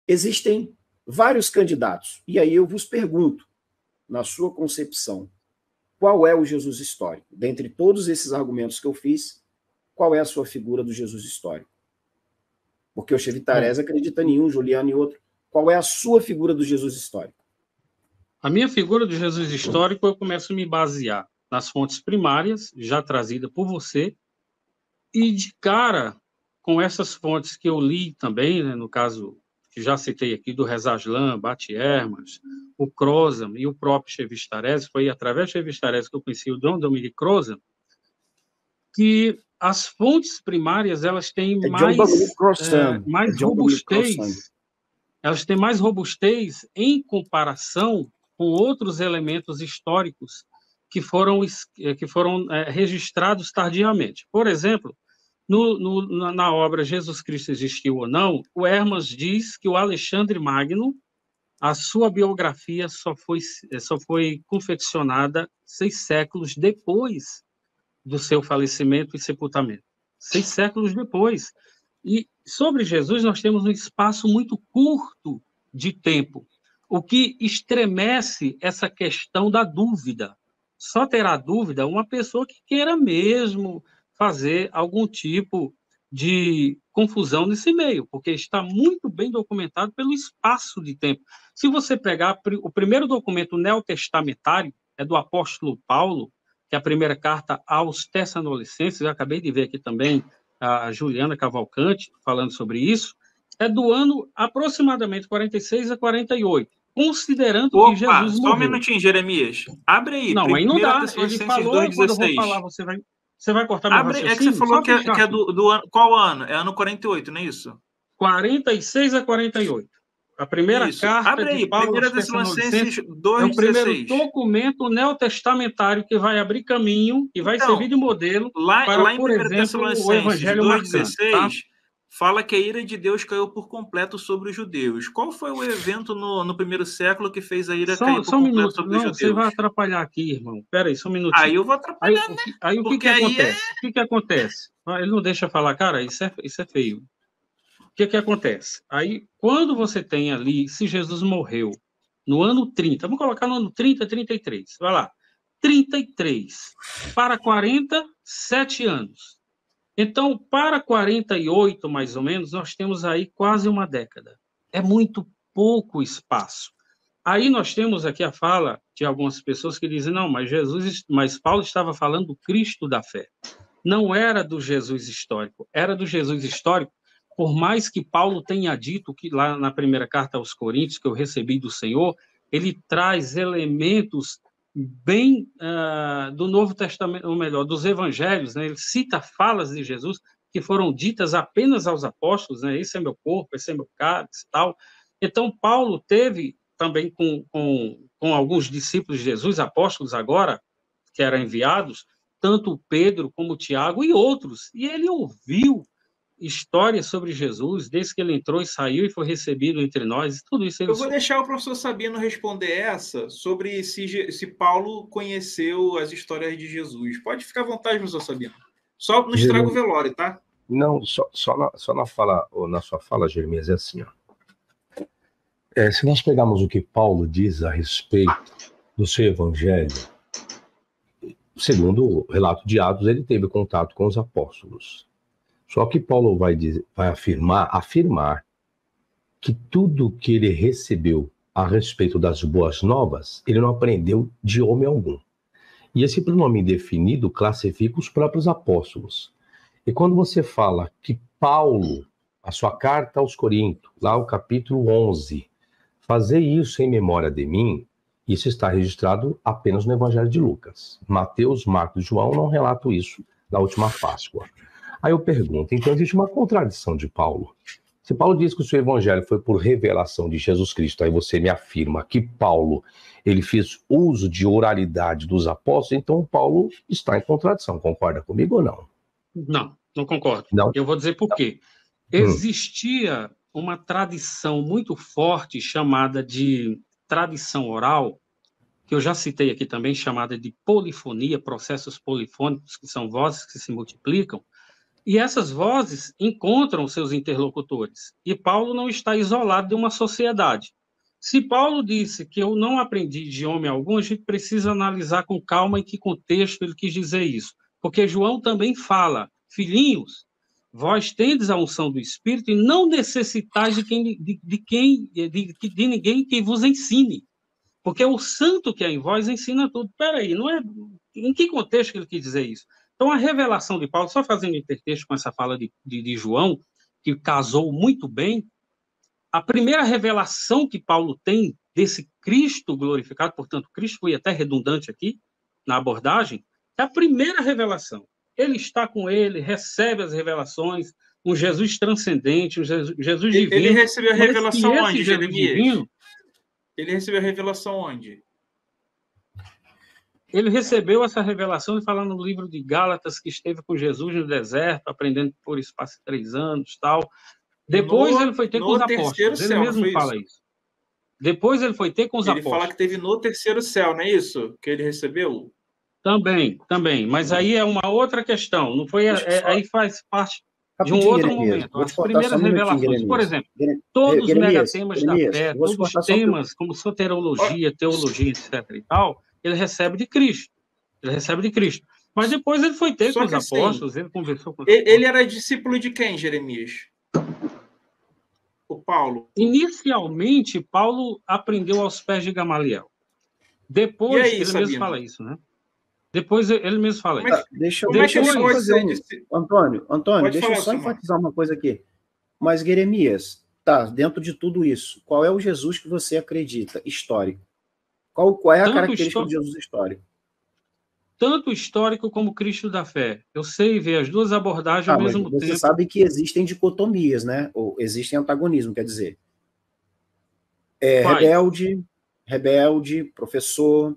Existem vários candidatos. E aí eu vos pergunto, na sua concepção, qual é o Jesus histórico? Dentre todos esses argumentos que eu fiz, qual é a sua figura do Jesus histórico? Porque o Chevitarese acredita em um, Juliano em outro. Qual é a sua figura do Jesus histórico? A minha figura do Jesus histórico, eu começo a me basear nas fontes primárias, já trazida por você, e de cara, com essas fontes que eu li também, né, no caso, que já citei aqui, do Rezaslan, Bate Hermas, o Crozam e o próprio Chevistarese, foi através do Chevistarese que eu conheci o Dom Dominique Crozam, que as fontes primárias elas têm mais robustez, elas têm mais robustez em comparação com outros elementos históricos que foram registrados tardiamente. Por exemplo, na obra Jesus Cristo Existiu ou Não, o Hermas diz que o Alexandre Magno, a sua biografia só foi confeccionada 6 séculos depois do seu falecimento e sepultamento. 6 séculos depois. E sobre Jesus nós temos um espaço muito curto de tempo, o que estremece essa questão da dúvida. Só terá dúvida uma pessoa que queira mesmo fazer algum tipo de confusão nesse meio, porque está muito bem documentado pelo espaço de tempo. Se você pegar o primeiro documento neotestamentário, é do apóstolo Paulo, que é a primeira carta aos Tessalonicenses, eu acabei de ver aqui também a Juliana Cavalcante falando sobre isso, é do ano aproximadamente 46 a 48, considerando que Jesus morreu. Só um minutinho, Jeremias. Abre aí. Não, aí não dá. Ele falou, quando eu vou falar, você vai cortar meu raciocínio? É que você falou que é do ano... Qual ano? É ano 48, não é isso? 46 a 48. A primeira carta Abre aí, de Paulo aos Tessalonicenses é o primeiro documento neotestamentário que vai abrir caminho, que vai servir de modelo para, por exemplo, o Evangelho marcante. Tá? Fala que a ira de Deus caiu por completo sobre os judeus. Qual foi o evento no primeiro século que fez a ira cair por completo sobre os judeus? Você vai atrapalhar aqui, irmão. Espera aí, só um minutinho. Aí eu vou atrapalhar, né? Aí o que acontece? O que acontece? Ele não deixa falar, cara, isso é feio. O que acontece? Aí, quando você tem ali, se Jesus morreu no ano 30, vamos colocar no ano 30, 33, vai lá, 33 para 47 anos. Então, para 48, mais ou menos, nós temos aí quase uma década. É muito pouco espaço. Aí nós temos aqui a fala de algumas pessoas que dizem, não, mas Paulo estava falando do Cristo da fé. Não era do Jesus histórico, era do Jesus histórico. Por mais que Paulo tenha dito que lá na primeira carta aos Coríntios, que eu recebi do Senhor, ele traz elementos bem do Novo Testamento, ou melhor, dos Evangelhos, né? Ele cita falas de Jesus que foram ditas apenas aos apóstolos, né? Esse é meu corpo, esse é meu cálice e tal. Então, Paulo teve também com alguns discípulos de Jesus, apóstolos agora, que eram enviados, tanto Pedro como Tiago e outros, e ele ouviu histórias sobre Jesus, desde que ele entrou e saiu e foi recebido entre nós, tudo isso. Eu vou deixar o professor Sabino responder essa, sobre se Paulo conheceu as histórias de Jesus. Pode ficar à vontade, professor Sabino. Só não estraga o velório, tá? Não, só na fala, ou na sua fala, Jeremias, é assim, ó. Se nós pegarmos o que Paulo diz a respeito do seu evangelho, segundo o relato de Atos, ele teve contato com os apóstolos. Só que Paulo vai afirmar que tudo que ele recebeu a respeito das boas novas, ele não aprendeu de homem algum. E esse pronome indefinido classifica os próprios apóstolos. E quando você fala que Paulo, a sua carta aos Coríntios, lá o capítulo 11, fazer isso em memória de mim, isso está registrado apenas no Evangelho de Lucas. Mateus, Marcos e João não relatam isso na última Páscoa. Aí eu pergunto, então existe uma contradição de Paulo. Se Paulo diz que o seu evangelho foi por revelação de Jesus Cristo, aí você me afirma que Paulo, ele fez uso de oralidade dos apóstolos, então Paulo está em contradição. Concorda comigo ou não? Não concordo. Não? Eu vou dizer por quê. Existia uma tradição muito forte chamada de tradição oral, que eu já citei aqui também, chamada de polifonia, processos polifônicos, que são vozes que se multiplicam. E essas vozes encontram seus interlocutores. E Paulo não está isolado de uma sociedade. Se Paulo disse que eu não aprendi de homem algum, a gente precisa analisar com calma em que contexto ele quis dizer isso. Porque João também fala, filhinhos, vós tendes a unção do Espírito e não necessitais de ninguém que vos ensine. Porque o santo que é em vós ensina tudo. Peraí, não é... Em que contexto ele quis dizer isso? Então, a revelação de Paulo, só fazendo intertexto com essa fala de João, que casou muito bem, a primeira revelação que Paulo tem desse Cristo glorificado, portanto, Cristo foi até redundante aqui, na abordagem, é a primeira revelação. Ele está com ele, recebe as revelações, um Jesus transcendente, um Jesus divino. Ele recebeu a revelação onde, Jesus divino, ele recebeu a revelação onde? Ele recebeu essa revelação, fala no livro de Gálatas, que esteve com Jesus no deserto, aprendendo por espaço de 3 anos, tal. Depois ele foi ter com os apóstolos. Ele mesmo fala isso. Depois ele foi ter com os apóstolos. Ele fala que teve no terceiro céu, não é isso? Que ele recebeu? Também. Mas aí é uma outra questão. Não foi, aí faz parte de um outro momento. As primeiras revelações, por exemplo, todos os megatemas da fé, todos os temas, como soterologia, teologia, etc. e tal, ele recebe de Cristo. Mas depois ele foi ter com os apóstolos, ele conversou com os apóstolos. Ele era discípulo de quem, Jeremias? O Paulo. Inicialmente, Paulo aprendeu aos pés de Gamaliel. Depois, aí, ele Sabino? mesmo fala isso, né? Depois ele mesmo fala isso. Deixa eu fazer Antônio, deixa eu só enfatizar uma coisa aqui. Mas, Jeremias, tá, dentro de tudo isso, qual é o Jesus que você acredita, histórico? Qual é a característica do Jesus histórico? Tanto histórico como Cristo da fé. Eu sei ver as duas abordagens ao mesmo tempo. Você sabe que existem dicotomias, né? Ou existem antagonismo, quer dizer. Rebelde, professor,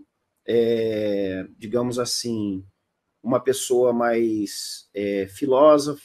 digamos assim, uma pessoa mais filósofo,